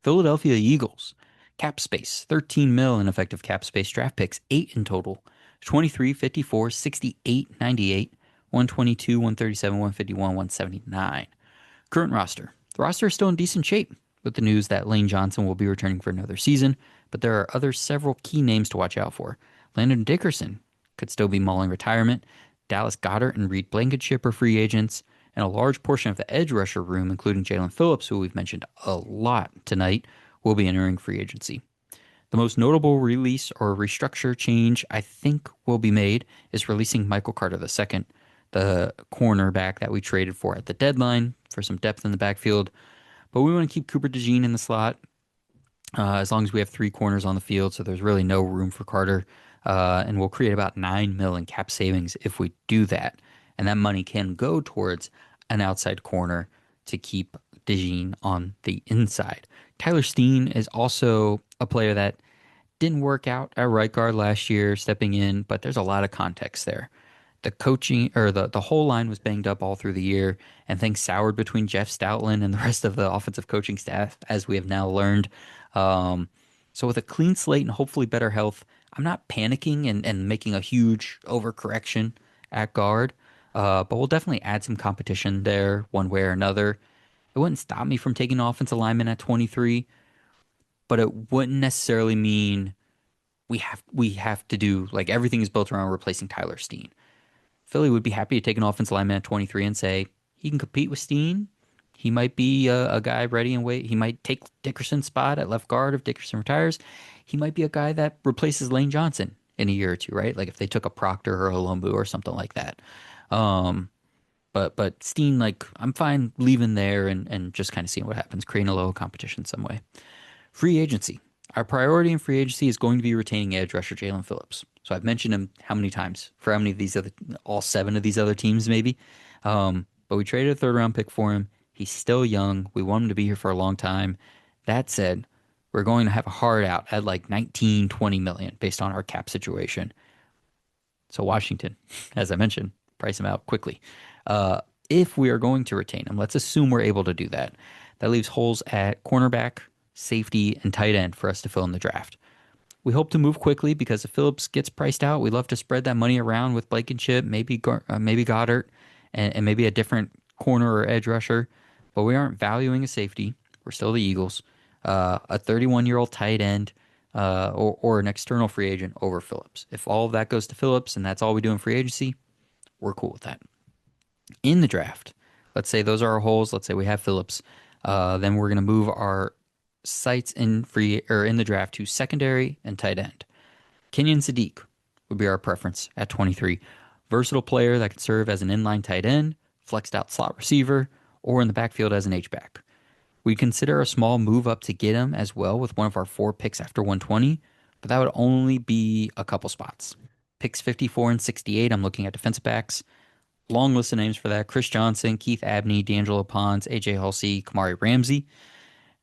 Philadelphia Eagles. Cap space, 13 mil in effective cap space. Draft picks, 8 in total. 23, 54, 68, 98, 122, 137, 151, 179. Current roster. The roster is still in decent shape with the news that Lane Johnson will be returning for another season, but there are other several key names to watch out for. Landon Dickerson could still be mulling retirement. Dallas Goedert and Reed Blankenship are free agents, and a large portion of the edge rusher room, including Jalen Phillips, who we've mentioned a lot tonight, will be entering free agency. The most notable release or restructure change I think will be made is releasing Michael Carter II, the cornerback that we traded for at the deadline for some depth in the backfield. But we want to keep Cooper DeJean in the slot as long as we have three corners on the field, so there's really no room for Carter. And we'll create about 9 mil in cap savings if we do that. And that money can go towards an outside corner to keep DeJean on the inside. Tyler Steen is also a player that didn't work out at right guard last year, stepping in, but there's a lot of context there. The coaching or the whole line was banged up all through the year, and things soured between Jeff Stoutland and the rest of the offensive coaching staff, as we have now learned. Um, so with a clean slate and hopefully better health, I'm not panicking and making a huge overcorrection at guard. But we'll definitely add some competition there one way or another. It wouldn't stop me from taking an offensive lineman at 23, but it wouldn't necessarily mean we have to do like everything is built around replacing Tyler Steen. Philly would be happy to take an offensive lineman at 23 and say he can compete with Steen. He might be a guy ready and wait. He might take Dickerson's spot at left guard if Dickerson retires. He might be a guy that replaces Lane Johnson in a year or two, right? Like if they took a Proctor or a Lumbu or something like that. Um, but Steen, like I'm fine leaving there and just kind of seeing what happens, creating a little competition some way. Free agency. Our priority in free agency is going to be retaining edge rusher Jalen Phillips. So I've mentioned him how many times for how many of these other, all seven of these other teams maybe. But we traded a third round pick for him. He's still young. We want him to be here for a long time. That said, we're going to have a hard out at like 19, 20 million based on our cap situation. So Washington, as I mentioned, price him out quickly. Uh, if we are going to retain him, let's assume we're able to do that. That leaves holes at cornerback, safety, and tight end for us to fill in the draft. We hope to move quickly because if Phillips gets priced out, we love to spread that money around with Blankenship, maybe Goddard, and maybe a different corner or edge rusher. But we aren't valuing a safety. We're still the Eagles. A 31-year-old tight end or an external free agent over Phillips. If all of that goes to Phillips and that's all we do in free agency, we're cool with that. In the draft, let's say those are our holes. Let's say we have Phillips. Then we're going to move our sights in free or in the draft to secondary and tight end. Kenyon Sadiq would be our preference at 23. Versatile player that can serve as an inline tight end, flexed out slot receiver, or in the backfield as an H-back. We consider a small move up to get him as well with one of our four picks after 120, but that would only be a couple spots. Picks 54 and 68, I'm looking at defensive backs. Long list of names for that. Chris Johnson, Keith Abney, D'Angelo Pons, AJ Halsey, Kamari Ramsey.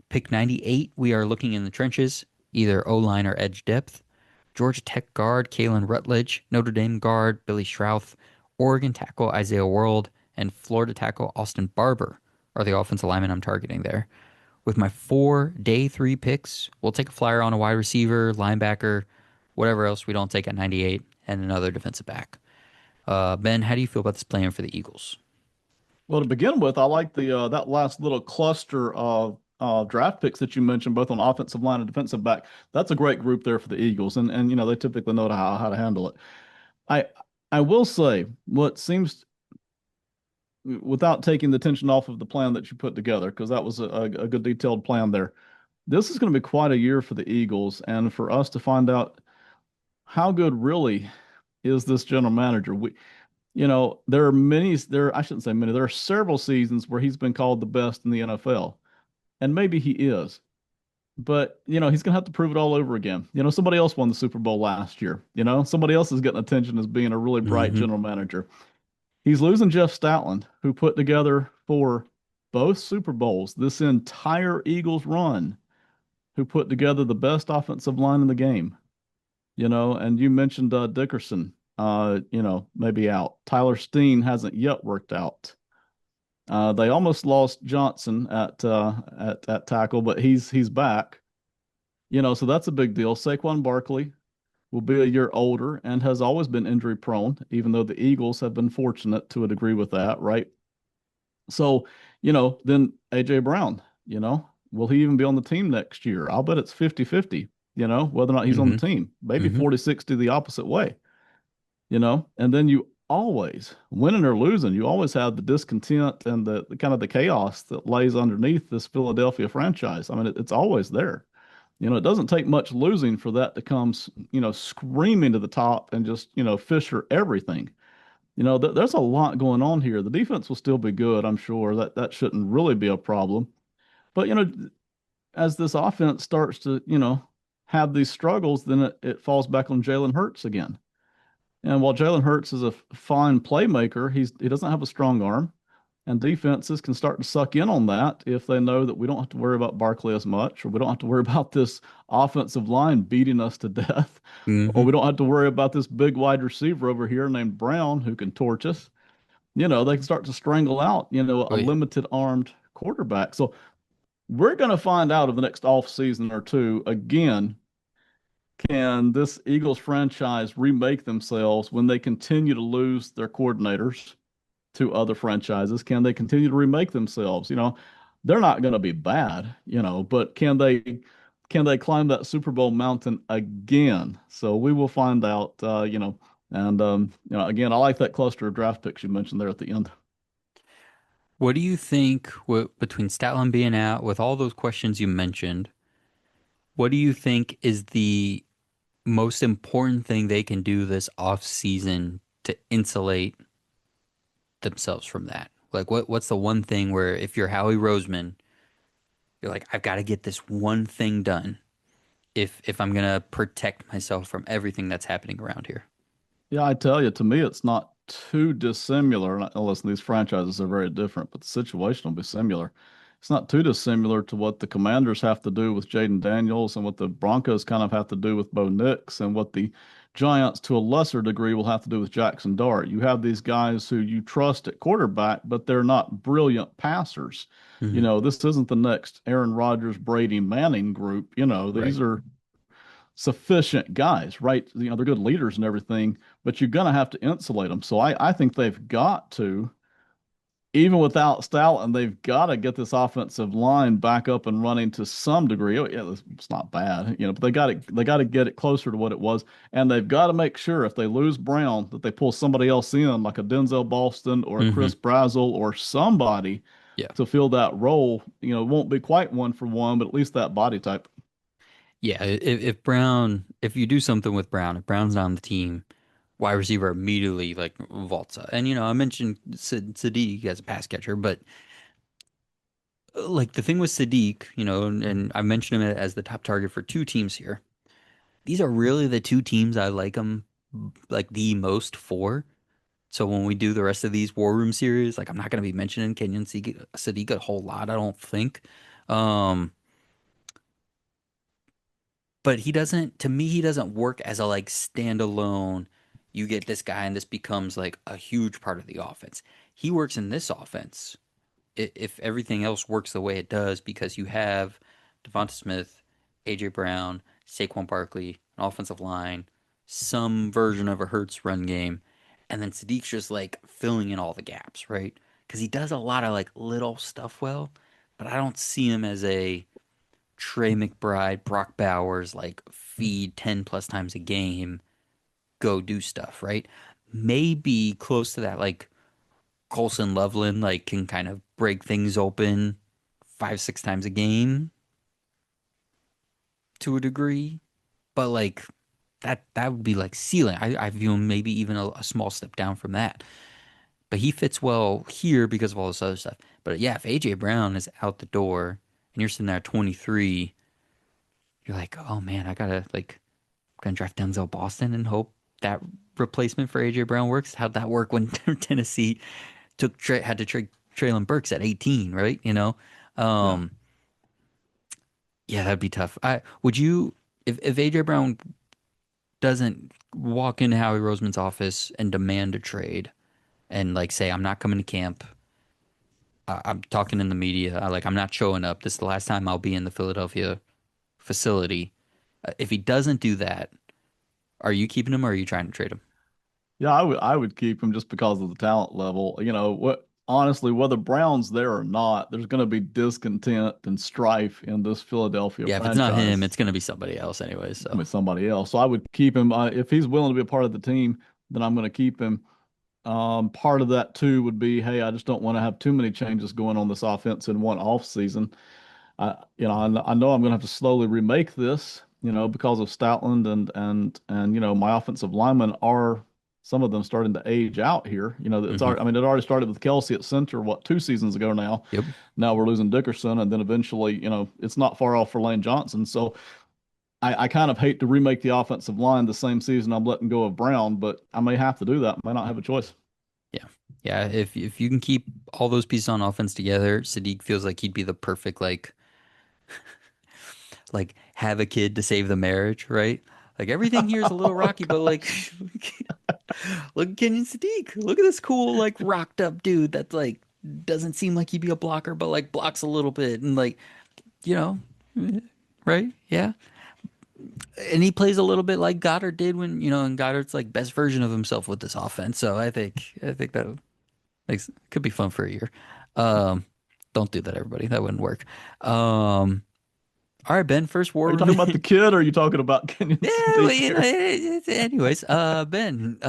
Pick 98, we are looking in the trenches, either O-line or edge depth. Georgia Tech guard Kalen Rutledge, Notre Dame guard Billy Schrauth, Oregon tackle Isaiah World, and Florida tackle Austin Barber are the offensive linemen I'm targeting there. With my four day three picks, we'll take a flyer on a wide receiver, linebacker, whatever else we don't take at 98, and another defensive back. Ben, how do you feel about this plan for the Eagles? Well, to begin with, I like the that last little cluster of draft picks that you mentioned, both on offensive line and defensive back. That's a great group there for the Eagles, and they typically know how to handle it. I I will say what seems, without taking the tension off of the plan that you put together, because that was a good detailed plan there. This is going to be quite a year for the Eagles, and for us to find out how good really is this general manager. There are I shouldn't say many, there are several seasons where he's been called the best in the NFL. And maybe he is. But, he's going to have to prove it all over again. Somebody else won the Super Bowl last year. Somebody else is getting attention as being a really bright Mm-hmm. general manager. He's losing Jeff Stoutland, who put together for both Super Bowls this entire Eagles run, who put together the best offensive line in the game. And you mentioned Dickerson, maybe out. Tyler Steen hasn't yet worked out. They almost lost Johnson at tackle, but he's back. So that's a big deal. Saquon Barkley will be a year older and has always been injury prone, even though the Eagles have been fortunate to a degree with that, right? So, then AJ Brown, will he even be on the team next year? I'll bet it's 50-50, whether or not he's on the Mm-hmm. team. Maybe Mm-hmm. 40-60 the opposite way, and then you always, winning or losing, you always have the discontent and the kind of the chaos that lays underneath this Philadelphia franchise. I mean, it's always there. It doesn't take much losing for that to come, screaming to the top and just, fisher everything. There's a lot going on here. The defense will still be good, I'm sure. That shouldn't really be a problem. But, as this offense starts to, have these struggles, then it falls back on Jalen Hurts again. And while Jalen Hurts is a fine playmaker, he doesn't have a strong arm. And defenses can start to suck in on that if they know that we don't have to worry about Barkley as much, or we don't have to worry about this offensive line beating us to death, or Mm-hmm. we don't have to worry about this big wide receiver over here named Brown who can torch us. They can start to strangle out, a Oh yeah. limited armed quarterback. So we're going to find out over the next off season or two again, can this Eagles franchise remake themselves when they continue to lose their coordinators to other franchises? Can they continue to remake themselves? They're not going to be bad, but can they climb that Super Bowl mountain again? So we will find out, and again, I like that cluster of draft picks you mentioned there at the end. What do you think between Statland being out, with all those questions you mentioned, what do you think is the most important thing they can do this off season to insulate themselves from that? Like what's the one thing where if you're Howie Roseman, you're like, I've got to get this one thing done if I'm gonna protect myself from everything that's happening around here. Yeah, I tell you, to me, it's not too dissimilar. Listen, these franchises are very different, but the situation will be similar. It's not too dissimilar to what the Commanders have to do with Jaden Daniels and what the Broncos kind of have to do with Bo Nix and what the Giants, to a lesser degree, will have to do with Jackson Dart. You have these guys who you trust at quarterback, but they're not brilliant passers. Hmm. This isn't the next Aaron Rodgers, Brady, Manning group. Right. These are sufficient guys, right? They're good leaders and everything, but you're going to have to insulate them. So I think they've got to, even without Stalin, they've got to get this offensive line back up and running to some degree. Oh, yeah, it's not bad, but they got to get it closer to what it was. And they've got to make sure if they lose Brown that they pull somebody else in, like a Denzel Boston or a Hmm. Chris Brazel or somebody Yeah. to fill that role. It won't be quite one for one, but at least that body type. Yeah. If Brown, if you do something with Brown, if Brown's not on the team, wide receiver immediately like vaults up. And I mentioned Sadiq as a pass catcher, but like the thing with Sadiq, and I mentioned him as the top target for two teams here. These are really the two teams I like him like the most for. So when we do the rest of these War Room series, like I'm not going to be mentioning Kenyon Sadiq a whole lot, I don't think. Um, but he doesn't, to me, he doesn't work as a like standalone. You get this guy and this becomes like a huge part of the offense. He works in this offense if everything else works the way it does, because you have Devonta Smith, AJ Brown, Saquon Barkley, an offensive line, some version of a Hurts run game, and then Sadiq's just like filling in all the gaps, right? Because he does a lot of like little stuff well, but I don't see him as a Trey McBride, Brock Bowers, like feed 10 plus times a game, go do stuff, right? Maybe close to that, like Colson Loveland like can kind of break things open 5, 6 times a game to a degree, but like that would be like ceiling. I view him maybe even a small step down from that. But he fits well here because of all this other stuff. But yeah, if AJ Brown is out the door and you're sitting there at 23, you're like, oh man, I gotta like gonna draft Denzel Boston and hope that replacement for AJ Brown works. How'd that work when Tennessee had to trade Traylon Burks at 18, right? Yeah. Um, yeah, that'd be tough. I would you if AJ Brown doesn't walk into Howie Roseman's office and demand a trade and like say I'm not coming to camp, I'm talking in the media. I'm not showing up. This is the last time I'll be in the Philadelphia facility. If he doesn't do that, are you keeping him or are you trying to trade him? Yeah, I would keep him just because of the talent level. You know, what honestly, whether Brown's there or not, there's going to be discontent and strife in this Philadelphia Yeah, if it's not him, franchise it's going to be somebody else anyway. So, with somebody else. So I would keep him. If he's willing to be a part of the team, then I'm going to keep him. Part of that too would be, hey, I just don't want to have too many changes going on this offense in one off season. I know I'm going to have to slowly remake this, because of Stoutland and my offensive linemen are some of them starting to age out here. It's hmm already, I mean, it already started with Kelsey at center, what, 2 seasons ago now. Yep. Now we're losing Dickerson, and then eventually, it's not far off for Lane Johnson. So I kind of hate to remake the offensive line the same season I'm letting go of Brown, but I may have to do that. I may not have a choice. Yeah. Yeah. If you can keep all those pieces on offense together, Sadiq feels like he'd be the perfect have a kid to save the marriage, right? Like everything here is a little Oh rocky, but God. look at Kenyon Sadiq. Look at this cool, rocked up dude that's doesn't seem like he'd be a blocker, but blocks a little bit and you know, right? Yeah. And he plays a little bit like Goddard did when, and Goddard's best version of himself with this offense. So I think that could be fun for a year. Um, don't do that, everybody. That wouldn't work. All right, Ben, first Are you war. talking about the kid or are you talking about Kenyon Yeah, well, Sadiq here? anyways, Ben,